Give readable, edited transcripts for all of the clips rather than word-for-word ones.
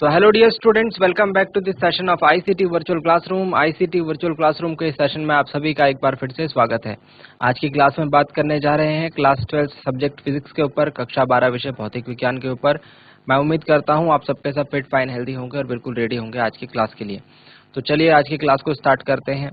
So hello dear students, welcome back to this session of ICT virtual classroom. ICT virtual classroom के इस session में आप सभी का एक बार फिर से स्वागत है। आज की क्लास में बात करने जा रहे हैं क्लास 12 सब्जेक्ट फिजिक्स के ऊपर, कक्षा 12 विषय भौतिक विज्ञान के ऊपर। मैं उम्मीद करता हूं आप सबके सब फिट फाइन हेल्दी होंगे और बिल्कुल रेडी होंगे आज की क्लास के लिए। तो चलिए आज की क्लास को स्टार्ट करते हैं।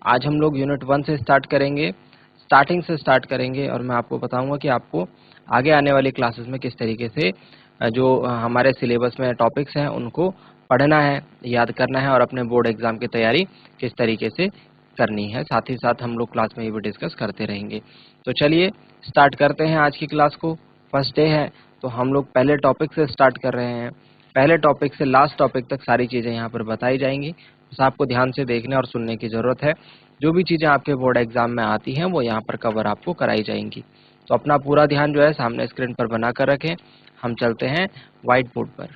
आज हम लोग यूनिट 1 से स्टार्ट करेंगे, स्टार्टिंग से स्टार्ट करेंगे और मैं आपको बताऊंगा कि आपको आगे आने वाली क्लासेस में किस तरीके से जो हमारे सिलेबस में टॉपिक्स हैं उनको पढ़ना है, याद करना है और अपने बोर्ड एग्जाम की तैयारी किस तरीके से करनी है। साथ ही साथ हम लोग क्लास में ये भी डिस्कस करते रहेंगे। तो चलिए स्टार्ट करते हैं आज की क्लास को। फर्स्ट डे है तो हम लोग पहले टॉपिक से स्टार्ट कर रहे हैं। पहले टॉपिक से लास्ट टॉपिक तक सारी चीज़ें यहाँ पर बताई जाएंगी, बस आपको ध्यान से देखने और सुनने की ज़रूरत है। जो भी चीज़ें आपके बोर्ड एग्जाम में आती हैं वो यहाँ पर कवर आपको कराई जाएंगी। तो अपना पूरा ध्यान जो है सामने स्क्रीन पर बना कर रखें। हम चलते हैं व्हाइट बोर्ड पर।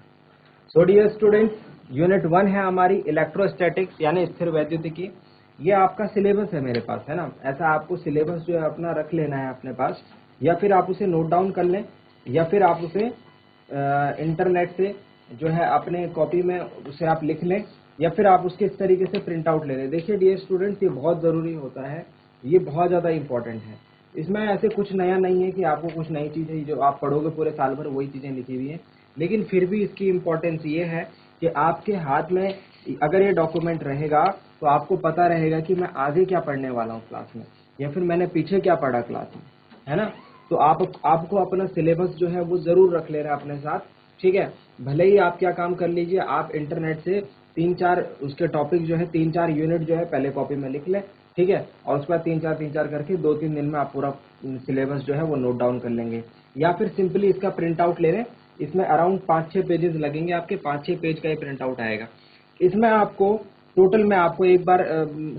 सो डियर स्टूडेंट्स, यूनिट 1 है हमारी इलेक्ट्रोस्टैटिक्स यानी स्थिर वैद्युतिकी। ये आपका सिलेबस है मेरे पास, है ना। ऐसा आपको सिलेबस जो है अपना रख लेना है अपने पास, या फिर आप उसे नोट डाउन कर लें, या फिर आप उसे इंटरनेट से जो है अपने कॉपी में उसे आप लिख लें, या फिर आप उसके इस तरीके से प्रिंट आउट ले लें। देखिए डियर स्टूडेंट्स, ये बहुत ज़रूरी होता है, ये बहुत ज़्यादा इंपॉर्टेंट है। इसमें ऐसे कुछ नया नहीं है कि आपको कुछ नई चीज़ें जो आप पढ़ोगे पूरे साल भर वही चीज़ें लिखी हुई हैं, लेकिन फिर भी इसकी इम्पोर्टेंस ये है कि आपके हाथ में अगर ये डॉक्यूमेंट रहेगा तो आपको पता रहेगा कि मैं आगे क्या पढ़ने वाला हूँ क्लास में, या फिर मैंने पीछे क्या पढ़ा क्लास में, है ना। तो आपको अपना सिलेबस जो है वो ज़रूर रख लेना अपने साथ, ठीक है। भले ही आप क्या काम कर लीजिए, आप इंटरनेट से 3-4 उसके टॉपिक जो है 3-4 यूनिट जो है पहले कॉपी में लिख लें, ठीक है, और उसके बाद 3-4 करके 2-3 दिन में आप पूरा सिलेबस जो है वो नोट डाउन कर लेंगे, या फिर सिंपली इसका प्रिंट आउट ले लें। इसमें अराउंड 5-6 पेजेस लगेंगे, आपके 5-6 पेज का ये प्रिंट आउट आएगा। इसमें आपको टोटल मैं आपको एक बार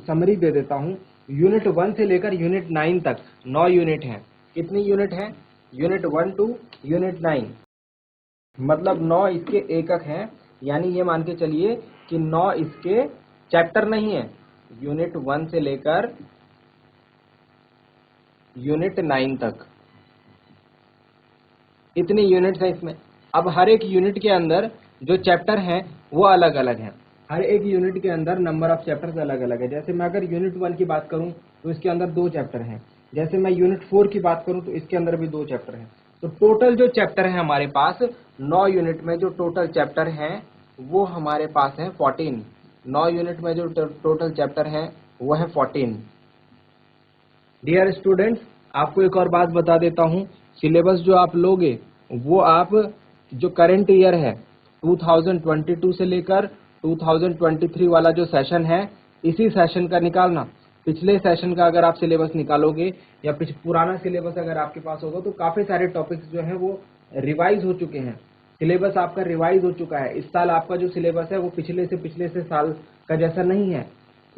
समरी दे देता हूँ। यूनिट 1 से लेकर यूनिट 9 तक 9 यूनिट हैं। कितनी यूनिट है? यूनिट 1 टू यूनिट 9, मतलब 9 इसके एकक हैं, यानी ये मान के चलिए कि 9 इसके चैप्टर नहीं है। यूनिट 1 से लेकर यूनिट 9 तक इतनी यूनिट्स है इसमें। अब हर एक यूनिट के अंदर जो चैप्टर हैं वो अलग अलग हैं। हर एक यूनिट के अंदर नंबर ऑफ चैप्टर्स अलग अलग है। जैसे मैं अगर यूनिट 1 की बात करूं तो इसके अंदर 2 चैप्टर हैं। जैसे मैं यूनिट 4 की बात करूं तो इसके अंदर भी 2 चैप्टर हैं। तो टोटल जो चैप्टर है हमारे पास 9 यूनिट में जो टोटल चैप्टर हैं वो हमारे पास है 14। 9 यूनिट में जो टोटल चैप्टर है वो है 14। डियर स्टूडेंट्स, आपको एक और बात बता देता हूँ, सिलेबस जो आप लोगे वो आप जो करंट ईयर है 2022 से लेकर 2023 वाला जो सेशन है इसी सेशन का निकालना। पिछले सेशन का अगर आप सिलेबस निकालोगे या पुराना सिलेबस अगर आपके पास होगा तो काफी सारे टॉपिक्स जो है वो रिवाइज हो चुके हैं। सिलेबस आपका रिवाइज हो चुका है। इस साल आपका जो सिलेबस है वो पिछले से साल का जैसा नहीं है।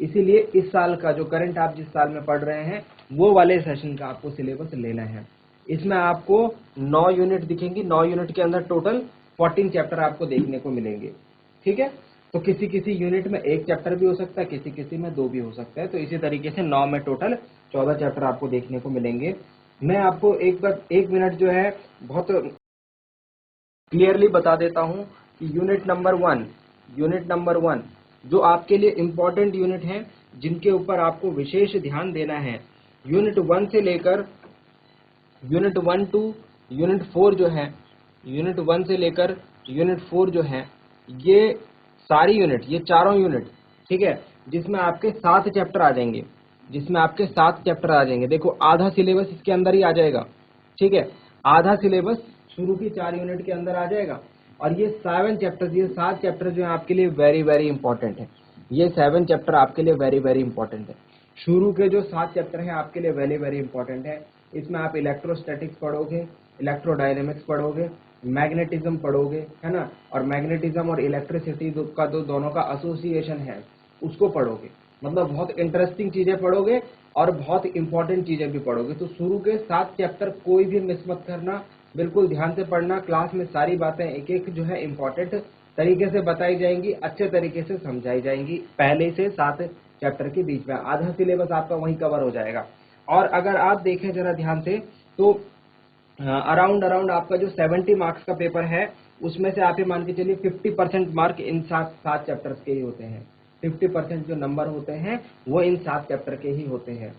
इसीलिए इस साल का जो करंट आप जिस साल में पढ़ रहे हैं वो वाले सेशन का आपको सिलेबस लेना है। इसमें आपको 9 यूनिट दिखेंगी। 9 यूनिट के अंदर टोटल 14 चैप्टर आपको देखने को मिलेंगे, ठीक है। तो किसी किसी यूनिट में 1 चैप्टर भी हो सकता है, किसी किसी में 2 भी हो सकता है। तो इसी तरीके से 9 में टोटल 14 चैप्टर आपको देखने को मिलेंगे। मैं आपको एक मिनट जो है बहुत क्लियरली बता देता हूं कि यूनिट नंबर 1 जो आपके लिए इम्पोर्टेंट यूनिट है, जिनके ऊपर आपको विशेष ध्यान देना है। यूनिट 1 से लेकर यूनिट 1 टू यूनिट 4 जो है, यूनिट 1 से लेकर यूनिट 4 जो है, ये सारी यूनिट, ये चारों यूनिट, ठीक है, जिसमें आपके 7 चैप्टर आ जाएंगे। देखो आधा सिलेबस इसके अंदर ही आ जाएगा, ठीक है। आधा सिलेबस शुरू की 4 यूनिट के अंदर आ जाएगा। और ये 7 चैप्टर्स, ये 7 चैप्टर जो है आपके लिए वेरी वेरी इंपॉर्टेंट है। ये 7 चैप्टर आपके लिए वेरी वेरी इंपॉर्टेंट है। शुरू के जो 7 चैप्टर हैं आपके लिए वेरी वेरी इंपॉर्टेंट है। इसमें आप इलेक्ट्रोस्टैटिक्स पढ़ोगे, इलेक्ट्रोडायनेमिक्स पढ़ोगे, मैग्नेटिज्म पढ़ोगे, है ना, और मैग्नेटिज्म और इलेक्ट्रिसिटी का दोनों का एसोसिएशन है उसको पढ़ोगे। मतलब बहुत इंटरेस्टिंग चीजें पढ़ोगे और बहुत इंपॉर्टेंट चीजें भी पढ़ोगे। तो शुरू के 7 चैप्टर कोई भी मिस मत करना, बिल्कुल ध्यान से पढ़ना। क्लास में सारी बातें एक एक जो है इंपॉर्टेंट तरीके से बताई जाएंगी, अच्छे तरीके से समझाई जाएंगी। पहले से 7 चैप्टर के बीच में आधा सिलेबस आपका वहीं कवर हो जाएगा। और अगर आप देखें जरा ध्यान से तो अराउंड अराउंड आपका जो 70 मार्क्स का पेपर है उसमें से आप ये मान के चलिए 50% मार्क इन सात सात चैप्टर्स के ही होते हैं। 50% जो नंबर होते हैं वो इन 7 चैप्टर के ही होते हैं।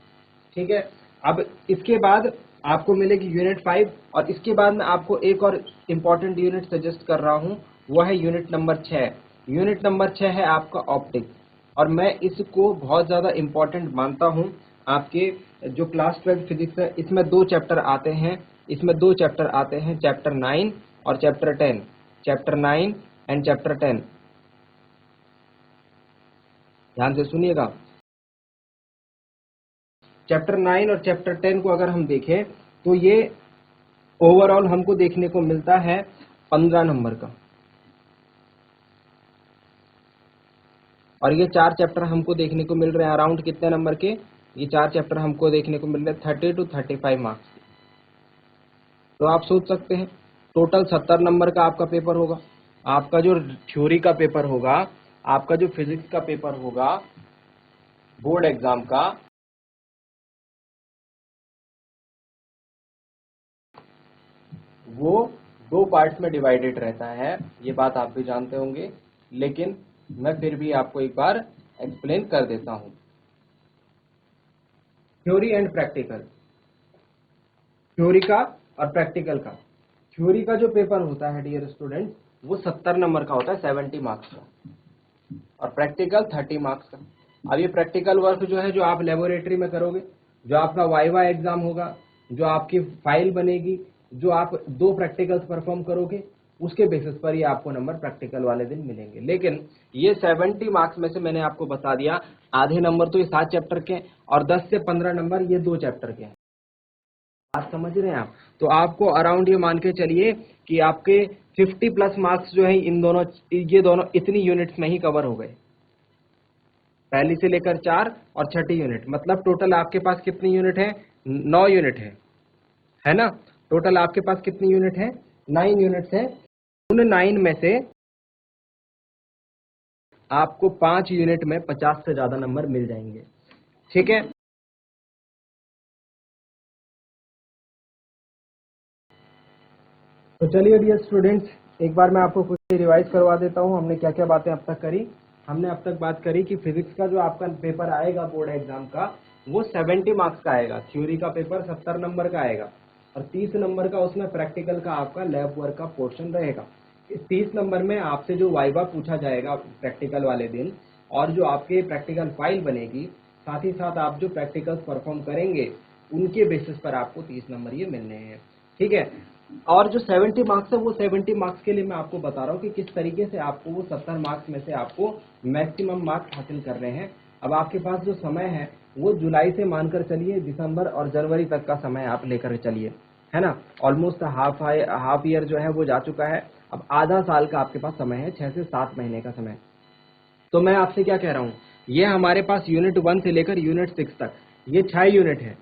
ठीक है, अब इसके बाद आपको मिलेगी यूनिट 5 और इसके बाद मैं आपको एक और इम्पॉर्टेंट यूनिट सजेस्ट कर रहा हूँ, वो है यूनिट नंबर 6। यूनिट नंबर 6 है आपका ऑप्टिक्स और मैं इसको बहुत ज़्यादा इम्पॉर्टेंट मानता हूँ। आपके जो क्लास 12 फिजिक्स है इसमें 2 चैप्टर आते हैं, चैप्टर 9 और चैप्टर 10, चैप्टर 9 एंड चैप्टर 10। ध्यान से सुनिएगा, चैप्टर 9 और चैप्टर 10 को अगर हम देखें तो ये ओवरऑल हमको देखने को मिलता है 15 नंबर का, और ये 4 चैप्टर हमको देखने को मिल रहे हैं अराउंड कितने नंबर के, ये 4 चैप्टर हमको देखने को मिल रहे हैं 30 to 35 मार्क्स के। तो आप सोच सकते हैं टोटल 70 नंबर का आपका पेपर होगा। आपका जो थ्योरी का पेपर होगा, आपका जो फिजिक्स का पेपर होगा बोर्ड एग्जाम का, वो 2 पार्ट्स में डिवाइडेड रहता है। ये बात आप भी जानते होंगे, लेकिन मैं फिर भी आपको एक बार एक्सप्लेन कर देता हूं। थ्योरी एंड प्रैक्टिकल, थ्योरी का और प्रैक्टिकल का। थ्योरी का जो पेपर होता है डियर स्टूडेंट वो 70 नंबर का होता है, 70 मार्क्स का, और प्रैक्टिकल 30 मार्क्स का। अब ये प्रैक्टिकल वर्क जो है जो आप लेबोरेटरी में करोगे, जो आपका वाइवा एग्जाम होगा, जो आपकी फाइल बनेगी, जो आप 2 प्रैक्टिकल्स परफॉर्म करोगे, उसके बेसिस पर ही आपको नंबर प्रैक्टिकल वाले दिन मिलेंगे। लेकिन ये 70 मार्क्स में से मैंने आपको बता दिया आधे नंबर तो ये 7 चैप्टर के और 10 से 15 नंबर ये 2 चैप्टर के हैं। बात समझ रहे हैं आप? तो आपको अराउंड ये मान के चलिए कि आपके 50 प्लस मार्क्स जो है ये दोनों इतनी यूनिट्स में ही कवर हो गए, पहली से लेकर 4 और छठी यूनिट। मतलब टोटल आपके पास कितनी यूनिट है? 9 यूनिट है ना? टोटल आपके पास कितनी यूनिट है? 9 यूनिट्स है। उन 9 में से आपको 5 यूनिट में 50 से ज्यादा नंबर मिल जाएंगे। ठीक है, तो चलिए डियर स्टूडेंट्स, एक बार मैं आपको कुछ रिवाइज करवा देता हूँ हमने क्या क्या बातें अब तक करी। हमने अब तक बात करी कि फिजिक्स का जो आपका पेपर आएगा बोर्ड एग्जाम का वो 70 मार्क्स का आएगा। थ्योरी का पेपर 70 नंबर का आएगा और 30 नंबर का उसमें प्रैक्टिकल का आपका लैब वर्क का पोर्शन रहेगा। इस 30 नंबर में आपसे जो वाइवा पूछा जाएगा प्रैक्टिकल वाले दिन और जो आपके प्रैक्टिकल फाइल बनेगी, साथ ही साथ आप जो प्रैक्टिकल्स परफॉर्म करेंगे उनके बेसिस पर आपको 30 नंबर ये मिलने हैं। ठीक है, और जो 70 मार्क्स है वो 70 मार्क्स के लिए मैं आपको बता रहा हूँ कि किस तरीके से आपको वो 70 मार्क्स में से आपको मैक्सिमम मार्क्स हासिल करने हैं। अब आपके पास जो समय है वो जुलाई से मानकर चलिए दिसंबर और जनवरी तक का समय आप लेकर चलिए, है ना? ऑलमोस्ट हाफ ईयर जो है वो जा चुका है। अब आधा साल का आपके पास समय है, 6 से 7 महीने का समय। तो मैं आपसे क्या कह रहा हूँ, ये हमारे पास यूनिट 1 से लेकर यूनिट 6 तक ये 6 यूनिट है।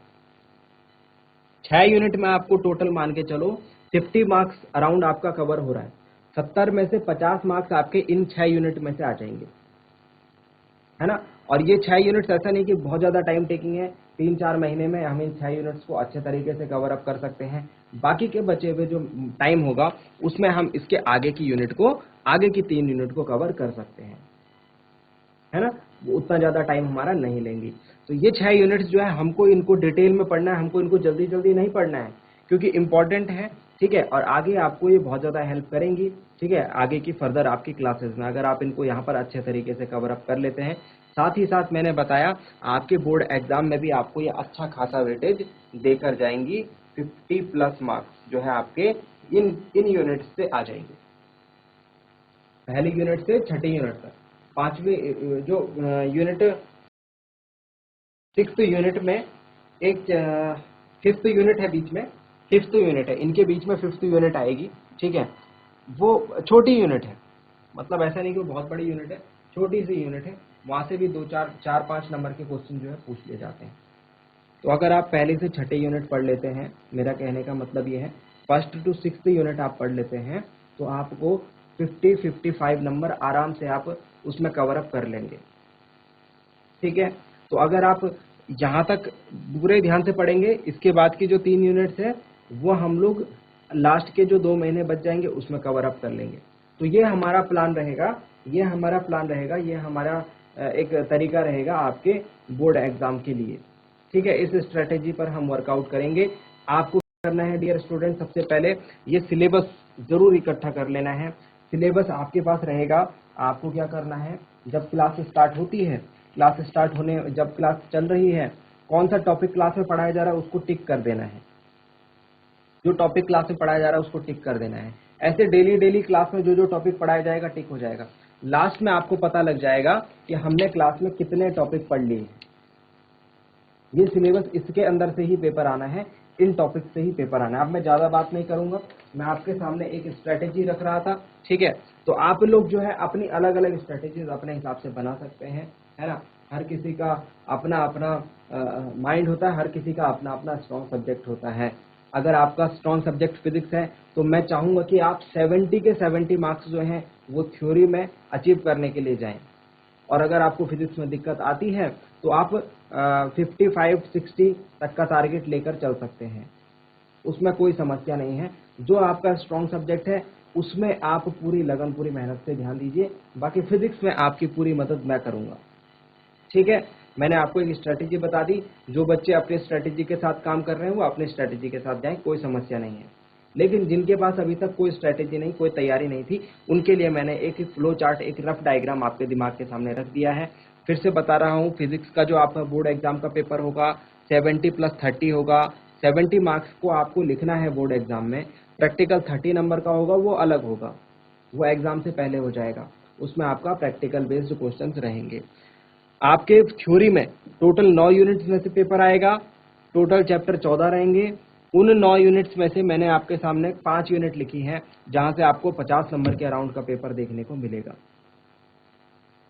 6 यूनिट में आपको टोटल मान के चलो 50 मार्क्स अराउंड आपका कवर हो रहा है। 70 में से 50 मार्क्स आपके इन 6 यूनिट में से आ जाएंगे, है ना? और ये 6 यूनिट्स ऐसा नहीं कि बहुत ज्यादा टाइम टेकिंग है, 3-4 महीने में हम इन 6 यूनिट्स को अच्छे तरीके से कवर अप कर सकते हैं। बाकी के बचे हुए जो टाइम होगा उसमें हम इसके आगे की यूनिट को, आगे की 3 यूनिट को कवर कर सकते हैं, है ना? वो उतना ज्यादा टाइम हमारा नहीं लेंगी। तो ये 6 यूनिट्स जो है हमको इनको डिटेल में पढ़ना है, हमको इनको जल्दी जल्दी नहीं पढ़ना है क्योंकि इंपॉर्टेंट है। ठीक है, और आगे आपको ये बहुत ज्यादा हेल्प करेंगी। ठीक है, आगे की फर्दर आपकी क्लासेस में अगर आप इनको यहाँ पर अच्छे तरीके से कवर अप कर लेते हैं। साथ ही साथ मैंने बताया आपके बोर्ड एग्जाम में भी आपको ये अच्छा खासा वेटेज देकर जाएंगी। 50 प्लस मार्क्स जो है आपके इन यूनिट से आ जाएंगे, पहली यूनिट से छठी यूनिट तक। पांचवी जो यूनिट 6th यूनिट में एक 5th यूनिट है बीच में, 5th यूनिट है, इनके बीच में 5th यूनिट आएगी। ठीक है, वो छोटी यूनिट है, मतलब ऐसा नहीं कि वो बहुत बड़ी यूनिट है, छोटी सी यूनिट है। वहां से भी 2-4-5 नंबर के क्वेश्चन जो है पूछ लिए जाते हैं। तो अगर आप पहले से छठे यूनिट पढ़ लेते हैं, मेरा कहने का मतलब ये है 1st to 6th यूनिट आप पढ़ लेते हैं तो आपको 50-55 नंबर आराम से आप उसमें कवर अप कर लेंगे। ठीक है, तो अगर आप यहाँ तक पूरे ध्यान से पढ़ेंगे, इसके बाद की जो 3 यूनिट्स है वो हम लोग लास्ट के जो 2 महीने बच जाएंगे उसमें कवर अप कर लेंगे। तो ये हमारा प्लान रहेगा, ये हमारा एक तरीका रहेगा आपके बोर्ड एग्जाम के लिए। ठीक है, इस स्ट्रेटेजी पर हम वर्कआउट करेंगे। आपको क्या करना है डियर स्टूडेंट, सबसे पहले ये सिलेबस जरूर इकट्ठा कर लेना है। सिलेबस आपके पास रहेगा। आपको क्या करना है, जब क्लास स्टार्ट होती है, जब क्लास चल रही है, कौन सा टॉपिक क्लास में पढ़ाया जा रहा है उसको टिक कर देना है। जो टॉपिक क्लास में पढ़ाया जा रहा है उसको टिक कर देना है। ऐसे डेली क्लास में जो टॉपिक पढ़ाया जाएगा टिक हो जाएगा। लास्ट में आपको पता लग जाएगा कि हमने क्लास में कितने टॉपिक पढ़ लिए। ये सिलेबस, इसके अंदर से ही पेपर आना है, इन टॉपिक से ही पेपर आना है। अब मैं ज्यादा बात नहीं करूंगा, मैं आपके सामने एक स्ट्रेटेजी रख रहा था। ठीक है, तो आप लोग जो है अपनी अलग अलग स्ट्रेटेजीज अपने हिसाब से बना सकते हैं, है ना। हर किसी का अपना अपना माइंड होता है, हर किसी का अपना अपना स्ट्रॉन्ग सब्जेक्ट होता है। अगर आपका स्ट्रॉन्ग सब्जेक्ट फिजिक्स है तो मैं चाहूंगा कि आप 70 के 70 मार्क्स जो हैं वो थ्योरी में अचीव करने के लिए जाएं। और अगर आपको फिजिक्स में दिक्कत आती है तो आप 55-60 तक का टारगेट लेकर चल सकते हैं, उसमें कोई समस्या नहीं है। जो आपका स्ट्रॉन्ग सब्जेक्ट है उसमें आप पूरी लगन, पूरी मेहनत से ध्यान दीजिए। बाकी फिजिक्स में आपकी पूरी मदद मैं करूंगा। ठीक है, मैंने आपको एक स्ट्रेटेजी बता दी। जो बच्चे अपने स्ट्रेटेजी के साथ काम कर रहे हैं वो अपने स्ट्रेटेजी के साथ जाएं, कोई समस्या नहीं है। लेकिन जिनके पास अभी तक कोई स्ट्रेटेजी नहीं, कोई तैयारी नहीं थी, उनके लिए मैंने एक फ्लो चार्ट, एक रफ डायग्राम आपके दिमाग के सामने रख दिया है। फिर से बता रहा हूँ, फिजिक्स का जो आपका बोर्ड एग्जाम का पेपर होगा 70+30 होगा। 70 मार्क्स को आपको लिखना है बोर्ड एग्जाम में। प्रैक्टिकल 30 नंबर का होगा, वो अलग होगा, वो एग्जाम से पहले हो जाएगा। उसमें आपका प्रैक्टिकल बेस्ड क्वेश्चन रहेंगे। आपके थ्योरी में टोटल 9 यूनिट्स में से पेपर आएगा। टोटल चैप्टर 14 रहेंगे। उन 9 यूनिट्स में से मैंने आपके सामने 5 यूनिट लिखी हैं जहां से आपको 50 नंबर के अराउंड का पेपर देखने को मिलेगा।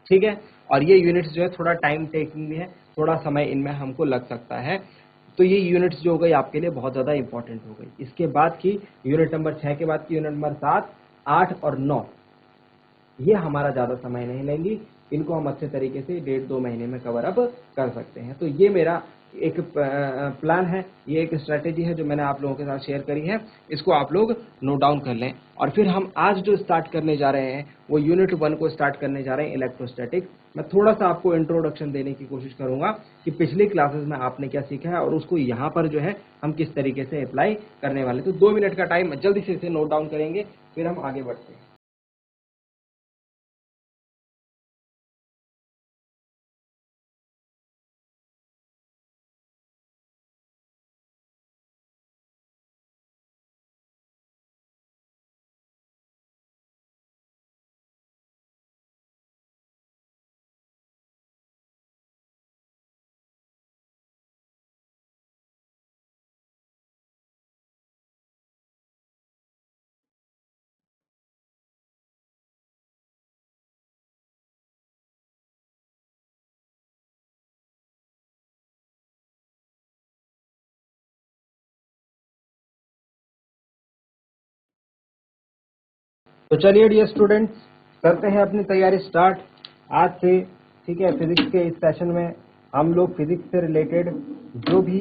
ठीक है, और ये यूनिट्स जो है थोड़ा टाइम टेकिंग भी है, थोड़ा समय इनमें हमको लग सकता है। तो ये यूनिट्स जो हो गई आपके लिए बहुत ज्यादा इंपॉर्टेंट हो गई। इसके बाद की यूनिट नंबर 6 के बाद की यूनिट नंबर 7, 8 और 9 ये हमारा ज्यादा समय नहीं लेंगी। इनको हम अच्छे तरीके से 1.5-2 महीने में कवर अप कर सकते हैं। तो ये मेरा एक प्लान है, ये एक स्ट्रेटेजी है जो मैंने आप लोगों के साथ शेयर करी है। इसको आप लोग नोट डाउन कर लें। और फिर हम आज जो स्टार्ट करने जा रहे हैं वो यूनिट 1 को स्टार्ट करने जा रहे हैं, इलेक्ट्रोस्टैटिक्स। मैं थोड़ा सा आपको इंट्रोडक्शन देने की कोशिश करूंगा कि पिछली क्लासेस में आपने क्या सीखा है और उसको यहाँ पर जो है हम किस तरीके से अप्लाई करने वाले। तो 2 मिनट का टाइम, जल्दी से इसे नोट डाउन करेंगे, फिर हम आगे बढ़ते हैं। तो चलिए डियर स्टूडेंट्स, करते हैं अपनी तैयारी स्टार्ट आज से। ठीक है, फिजिक्स के इस सेशन में हम लोग फिजिक्स से रिलेटेड जो भी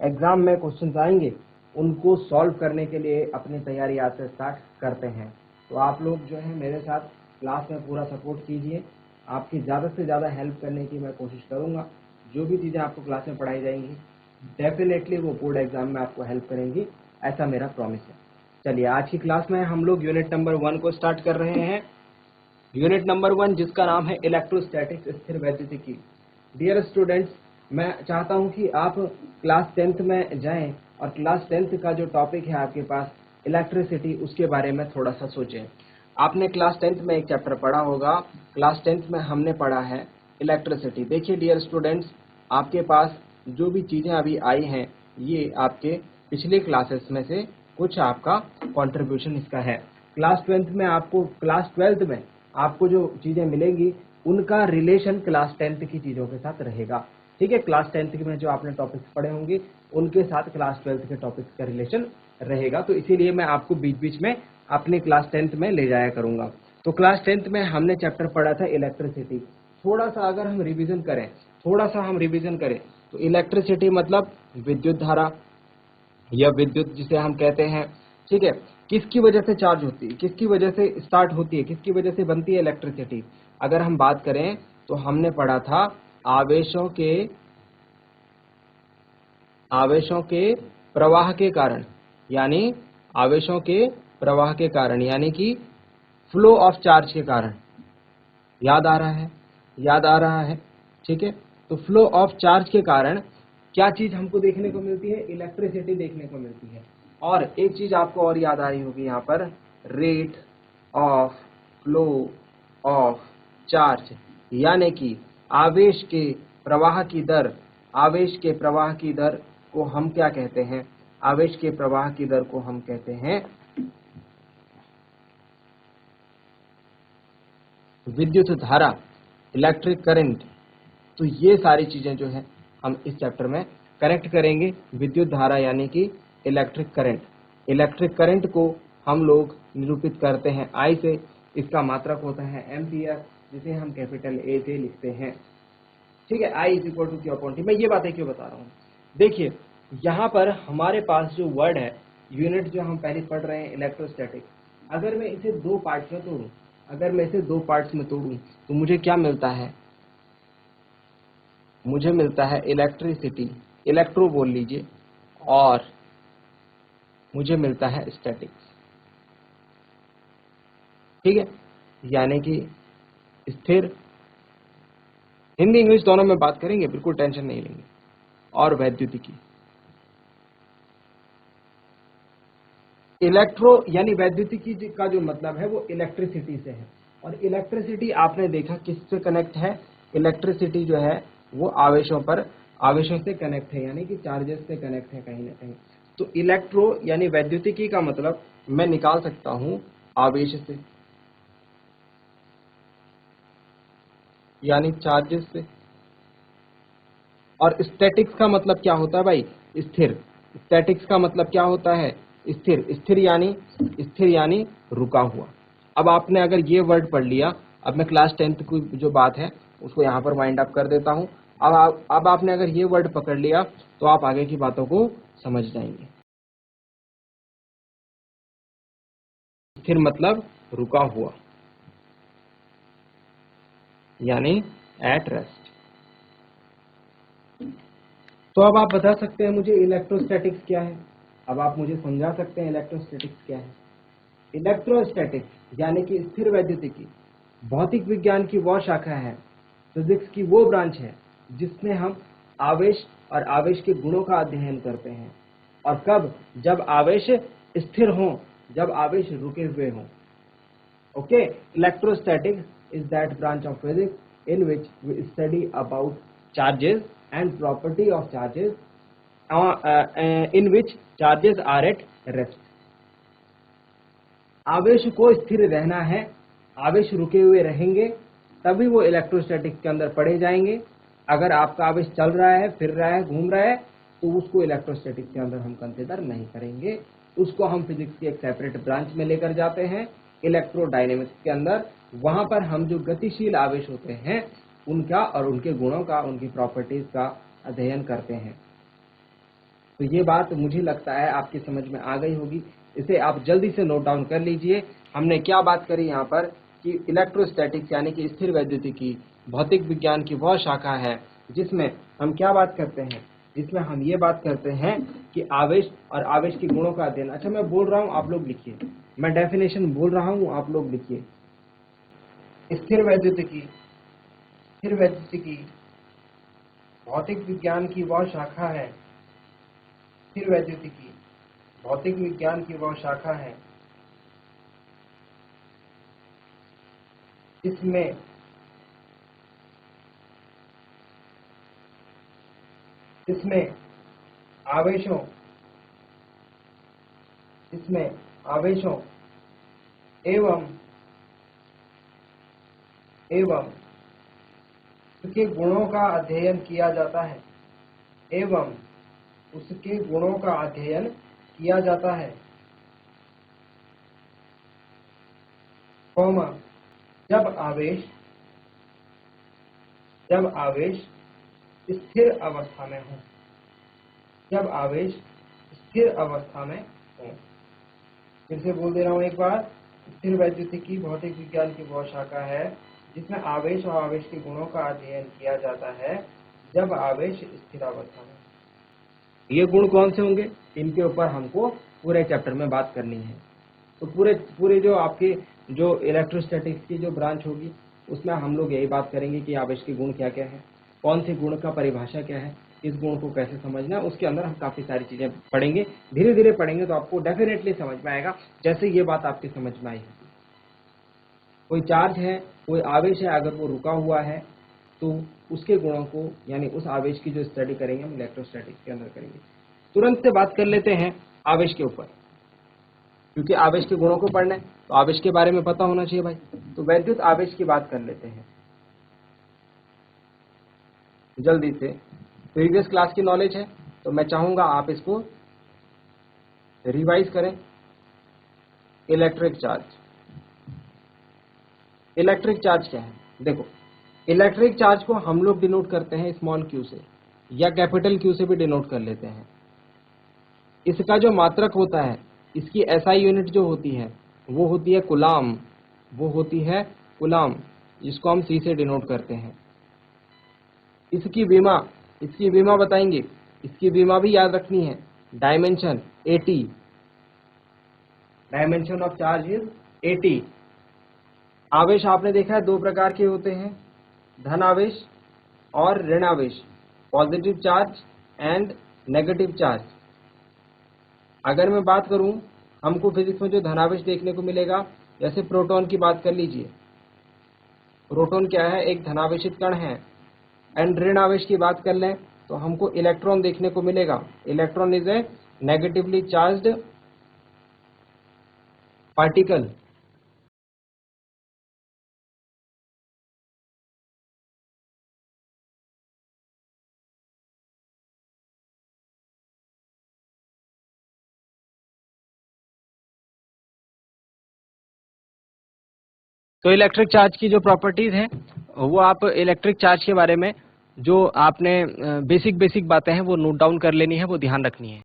एग्जाम में क्वेश्चंस आएंगे उनको सॉल्व करने के लिए अपनी तैयारी आज से स्टार्ट करते हैं। तो आप लोग जो है मेरे साथ क्लास में पूरा सपोर्ट कीजिए। आपकी ज़्यादा से ज़्यादा हेल्प करने की मैं कोशिश करूँगा। जो भी चीज़ें आपको क्लास में पढ़ाई जाएंगी डेफिनेटली वो बोर्ड एग्जाम में आपको हेल्प करेंगी, ऐसा मेरा प्रॉमिस है। चलिए, आज की क्लास में हम लोग यूनिट नंबर 1 को स्टार्ट कर रहे हैं। यूनिट नंबर 1 जिसका नाम है इलेक्ट्रोस्टैटिक्स, स्थिर वैद्युतिकी। डियर स्टूडेंट्स, मैं चाहता हूं कि आप क्लास 10th में जाएं और क्लास 10th का जो टॉपिक है आपके पास इलेक्ट्रिसिटी, उसके बारे में थोड़ा सा सोचें। आपने क्लास 10th में एक चैप्टर पढ़ा होगा, क्लास 10th में हमने पढ़ा है इलेक्ट्रिसिटी। देखिए डियर स्टूडेंट्स, आपके पास जो भी चीजें अभी आई हैं ये आपके पिछले क्लासेस में से कुछ आपका कंट्रीब्यूशन इसका है। क्लास 12th में आपको जो चीजें मिलेंगी उनका रिलेशन क्लास 10th की चीजों के साथ रहेगा। ठीक है, क्लास 10th में जो आपने टॉपिक्स पढ़े होंगे उनके साथ क्लास 12th के टॉपिक्स का रिलेशन रहेगा। तो इसीलिए मैं आपको बीच बीच में अपनी क्लास 10th में ले जाया करूंगा। तो क्लास 10th में हमने चैप्टर पढ़ा था इलेक्ट्रिसिटी। थोड़ा सा अगर हम रिवीजन करें तो इलेक्ट्रिसिटी मतलब विद्युत धारा, यह विद्युत जिसे हम कहते हैं, ठीक है, किसकी वजह से चार्ज होती है, किसकी वजह से स्टार्ट होती है, किसकी वजह से बनती है इलेक्ट्रिसिटी। अगर हम बात करें तो हमने पढ़ा था आवेशों के आवेशों के प्रवाह के कारण, यानी आवेशों के प्रवाह के कारण, यानी कि फ्लो ऑफ चार्ज के कारण। याद आ रहा है, याद आ रहा है, ठीक है। तो फ्लो ऑफ चार्ज के कारण क्या चीज हमको देखने को मिलती है, इलेक्ट्रिसिटी देखने को मिलती है। और एक चीज आपको और याद आ रही होगी यहाँ पर, rate of flow of charge, यानी कि आवेश के प्रवाह की दर, आवेश के प्रवाह की दर को हम क्या कहते हैं, आवेश के प्रवाह की दर को हम कहते हैं विद्युत धारा, इलेक्ट्रिक करंट। तो ये सारी चीजें जो है हम इस चैप्टर में करेक्ट करेंगे। विद्युत धारा यानी कि इलेक्ट्रिक करंट, इलेक्ट्रिक करंट को हम लोग निरूपित करते हैं आई से। इसका मात्रक होता है एम्पियर, जिसे हम कैपिटल ए से लिखते हैं, ठीक है। I is equal to Q upon T. मैं ये बातें क्यों बता रहा हूँ, देखिए यहाँ पर हमारे पास जो वर्ड है, यूनिट जो हम पहले पढ़ रहे हैं इलेक्ट्रोस्टैटिक, अगर मैं इसे दो पार्ट्स में तोड़ूं, अगर मैं इसे दो पार्ट्स में तोड़ूं तो मुझे क्या मिलता है, मुझे मिलता है इलेक्ट्रिसिटी, इलेक्ट्रो बोल लीजिए, और मुझे मिलता है स्टैटिक्स, ठीक है, यानी कि स्थिर। हिंदी इंग्लिश दोनों में बात करेंगे, बिल्कुल टेंशन नहीं लेंगे। और वैद्युतिकी, इलेक्ट्रो यानी वैद्युतिकी का जो मतलब है वो इलेक्ट्रिसिटी से है। और इलेक्ट्रिसिटी आपने देखा किससे कनेक्ट है, इलेक्ट्रिसिटी जो है वो आवेशों पर, आवेशों से कनेक्ट है, यानी कि चार्जेस से कनेक्ट है कहीं ना कहीं। तो इलेक्ट्रो यानी वैद्युतिकी का मतलब मैं निकाल सकता हूं आवेश से, यानी चार्जेस से। और स्टैटिक्स का मतलब क्या होता है भाई, स्थिर। स्टैटिक्स का मतलब क्या होता है, स्थिर। स्थिर यानी रुका हुआ। अब आपने अगर ये वर्ड पढ़ लिया, अब मैं क्लास 10th की जो बात है उसको यहाँ पर वाइंड अप कर देता हूँ। अब आपने अगर ये वर्ड पकड़ लिया तो आप आगे की बातों को समझ जाएंगे। स्थिर मतलब रुका हुआ, यानी एट रेस्ट। तो अब आप बता सकते हैं मुझे इलेक्ट्रोस्टैटिक्स क्या है, अब आप मुझे समझा सकते हैं इलेक्ट्रोस्टैटिक्स क्या है। इलेक्ट्रोस्टैटिक्स यानी कि स्थिर वैद्युतिकी भौतिक विज्ञान की वह शाखा है, फिजिक्स की वो ब्रांच है जिसमें हम आवेश और आवेश के गुणों का अध्ययन करते हैं। और कब, जब आवेश स्थिर हों, जब आवेश रुके हुए हों। Okay, electrostatics is that branch of physics in which we study about charges and property of charges in which charges are at rest। आवेश को स्थिर रहना है, आवेश रुके हुए रहेंगे तभी वो इलेक्ट्रोस्टैटिक्स के अंदर पढ़े जाएंगे। अगर आपका आवेश चल रहा है, फिर रहा है, घूम रहा है, तो उसको इलेक्ट्रोस्टैटिक्स के अंदर हम कंसीडर नहीं करेंगे, उसको हम फिजिक्स की एक सेपरेट ब्रांच में लेकर जाते हैं, इलेक्ट्रोडायनेमिक्स के अंदर। वहां पर हम जो गतिशील आवेश होते हैं उनका और उनके गुणों का, उनकी प्रॉपर्टीज का अध्ययन करते हैं। तो ये बात मुझे लगता है आपकी समझ में आ गई होगी, इसे आप जल्दी से नोट डाउन कर लीजिए। हमने क्या बात करी यहाँ पर कि इलेक्ट्रोस्टैटिक्स यानी कि स्थिर वैद्युतिकी भौतिक विज्ञान की वह शाखा है जिसमें हम क्या बात करते हैं, जिसमें हम ये बात करते हैं कि आवेश और आवेश के गुणों का अध्ययन। अच्छा, मैं बोल रहा हूँ, आप लोग लिखिए, मैं डेफिनेशन बोल रहा हूँ, आप लोग लिखिए। स्थिर वैद्युतिकी, स्थिर वैद्युतिकी भौतिक विज्ञान की वह शाखा है, स्थिर वैद्युतिकी भौतिक विज्ञान की वह शाखा है जिसमें जिसमें आवेशों जिसमें आवेशों एवं एवं उसके गुणों का अध्ययन किया जाता है, एवं उसके गुणों का अध्ययन किया जाता है, कौमा, जब आवेश स्थिर अवस्था में हो, जब आवेश स्थिर अवस्था में हो। फिर से बोल दे रहा हूँ एक बार, स्थिर वैद्युतिकी भौतिक विज्ञान की वह शाखा है जिसमें आवेश और आवेश के गुणों का अध्ययन किया जाता है जब आवेश स्थिरावस्था में। ये गुण कौन से होंगे, इनके ऊपर हमको पूरे चैप्टर में बात करनी है। तो पूरे जो आपके जो इलेक्ट्रोस्टैटिक्स की जो ब्रांच होगी उसमें हम लोग यही बात करेंगे कि आवेश के गुण क्या क्या है, कौन से गुण का परिभाषा क्या है, इस गुण को कैसे समझना है। उसके अंदर हम काफी सारी चीजें पढ़ेंगे, धीरे धीरे पढ़ेंगे तो आपको डेफिनेटली समझ में आएगा, जैसे ये बात आपकी समझ में आई। कोई चार्ज है, कोई आवेश है, अगर वो रुका हुआ है तो उसके गुणों को यानी उस आवेश की जो स्टडी करेंगे हम इलेक्ट्रोस्टैटिक्स के अंदर करेंगे। तुरंत से बात कर लेते हैं आवेश के ऊपर, क्योंकि आवेश के गुणों को पढ़ना है तो आवेश के बारे में पता होना चाहिए भाई। तो वैद्युत आवेश की बात कर लेते हैं जल्दी से। प्रीवियस क्लास की नॉलेज है तो मैं चाहूंगा आप इसको रिवाइज करें। इलेक्ट्रिक चार्ज, इलेक्ट्रिक चार्ज क्या है? देखो, इलेक्ट्रिक चार्ज को हम लोग डिनोट करते हैं स्मॉल क्यू से या कैपिटल क्यू से भी डिनोट कर लेते हैं। इसका जो मात्रक होता है, इसकी एसआई यूनिट जो होती है वो होती है कूलाम, वो होती है कूलाम, जिसको हम सी से डिनोट करते हैं। इसकी विमा बताएंगे, इसकी विमा भी याद रखनी है, dimension 80, dimension of charge is 80। आवेश आपने देखा है दो प्रकार के होते हैं, धन आवेश और ऋण आवेश, positive charge and negative charge. अगर मैं बात करूं, हमको फिजिक्स में जो धनावेश देखने को मिलेगा, जैसे प्रोटॉन की बात कर लीजिए, प्रोटॉन क्या है? एक धनावेशित कण है। एंड ऋण आवेश की बात कर लें तो हमको इलेक्ट्रॉन देखने को मिलेगा। Electron is a negatively charged particle. तो इलेक्ट्रिक चार्ज की जो प्रॉपर्टीज हैं वो आप इलेक्ट्रिक चार्ज के बारे में जो आपने बेसिक बातें हैं वो नोट डाउन कर लेनी है, वो ध्यान रखनी है।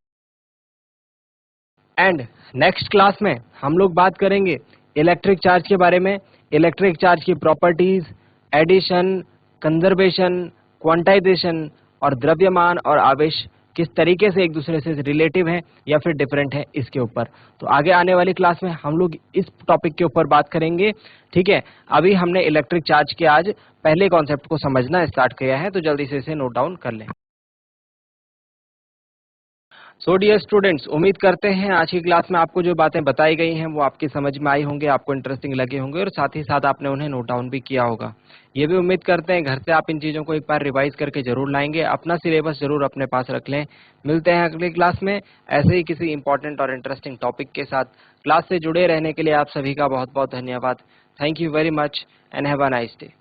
एंड नेक्स्ट क्लास में हम लोग बात करेंगे इलेक्ट्रिक चार्ज के बारे में, इलेक्ट्रिक चार्ज की प्रॉपर्टीज, एडिशन, कंजर्वेशन, क्वांटाइजेशन और द्रव्यमान और आवेश किस तरीके से एक दूसरे से रिलेटिव हैं या फिर डिफरेंट है, इसके ऊपर। तो आगे आने वाली क्लास में हम लोग इस टॉपिक के ऊपर बात करेंगे, ठीक है। अभी हमने इलेक्ट्रिक चार्ज के आज पहले कॉन्सेप्ट को समझना स्टार्ट किया है, तो जल्दी से इसे नोट डाउन कर लें। सो डियर स्टूडेंट्स, उम्मीद करते हैं आज की क्लास में आपको जो बातें बताई गई हैं वो आपकी समझ में आई होंगे, आपको इंटरेस्टिंग लगे होंगे और साथ ही साथ आपने उन्हें नोट डाउन भी किया होगा। ये भी उम्मीद करते हैं घर से आप इन चीज़ों को एक बार रिवाइज करके जरूर लाएंगे, अपना सिलेबस जरूर अपने पास रख लें। मिलते हैं अगली क्लास में ऐसे ही किसी इंपॉर्टेंट और इंटरेस्टिंग टॉपिक के साथ। क्लास से जुड़े रहने के लिए आप सभी का बहुत बहुत धन्यवाद। Thank you very much and have a nice day.